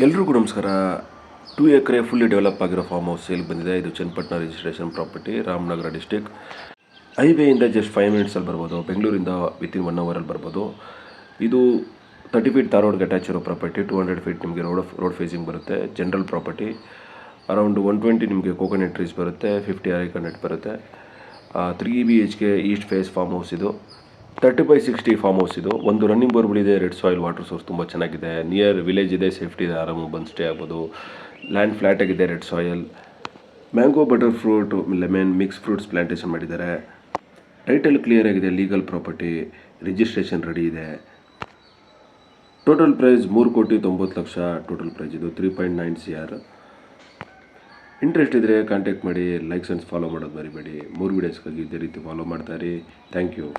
ಎಲ್ರಿಗೂ ನಮಸ್ಕಾರ. 2 ಎಕರೆ ಫುಲ್ಲಿ ಡೆವಲಪ್ ಆಗಿರೋ ಫಾರ್ಮ್ ಹೌಸ್ ಸೇಲ್ ಬಂದಿದೆ. ಇದು Channapatna registration property, Ramanagara district. ಹೈವೇಯಿಂದ ಜಸ್ಟ್ 5 ಮಿನಿಟ್ಸಲ್ಲಿ ಬರ್ಬೋದು. ಬೆಂಗಳೂರಿಂದ ವಿತಿನ್ 1 ಅವರಲ್ಲಿ ಬರ್ಬೋದು. ಇದು 30 ಫೀಟ್ ತಾರ್ ರೋಡ್ಗೆ ಅಟ್ಯಾಚ್ ಇರೋ ಪ್ರಾಪರ್ಟಿ. 200 ಫೀಟ್ ನಿಮಗೆ ರೋಡ್ ಫೇಸಿಂಗ್ ಬರುತ್ತೆ. General property. ಅರೌಂಡ್ 120 ನಿಮಗೆ ಕೋಕೋನಟ್ ಟ್ರೀಸ್ ಬರುತ್ತೆ. 50 ಅರೇಕಾ ನೆಟ್ ಬರುತ್ತೆ. 3 BHK east face farm house ಇದು. 30/60 ಫಾರ್ಮ್ ಹೌಸ್ ಇದು. ಒಂದು ರನ್ನಿಂಗ್ ಬೋರ್ವೆಲ್ ಇದೆ. ರೆಡ್ ಸಾಯಿಲ್ ವಾಟರ್ ಸೋರ್ಸ್ ತುಂಬ ಚೆನ್ನಾಗಿದೆ. ನಿಯರ್ ವಿಲೇಜ್ ಇದೆ. ಸೇಫ್ಟಿ ಇದೆ. ಆರಾಮಾಗಿ ಬಂದು ಸ್ಟೇ ಆಗ್ಬೋದು. ಲ್ಯಾಂಡ್ ಫ್ಲಾಟ್ ಆಗಿದೆ. Red soil, mango, butter fruit, lemon, mix fruits plantation ಮಾಡಿದ್ದಾರೆ. ಟೈಟಲ್ ಕ್ಲಿಯರ್ ಆಗಿದೆ. ಲೀಗಲ್ ಪ್ರಾಪರ್ಟಿ, ರಿಜಿಸ್ಟ್ರೇಷನ್ ರೆಡಿ ಇದೆ. ಟೋಟಲ್ ಪ್ರೈಸ್ 3,90,00,000 ಟೋಟಲ್ ಪ್ರೈಸ್ ಇದು. 3.9 CR. ಇಂಟ್ರೆಸ್ಟ್ ಇದ್ದರೆ ಕಾಂಟ್ಯಾಕ್ಟ್ ಮಾಡಿ. ಲೈಕ್ಸ್ ಆ್ಯಂಡ್ ಫಾಲೋ ಮಾಡೋದು ಮರಿಬೇಡಿ. 3 ವೀಡಿಯೋಸ್ಗಾಗಿ ಇದೇ ರೀತಿ ಫಾಲೋ ಮಾಡ್ತಾ ಇರಿ. Thank you.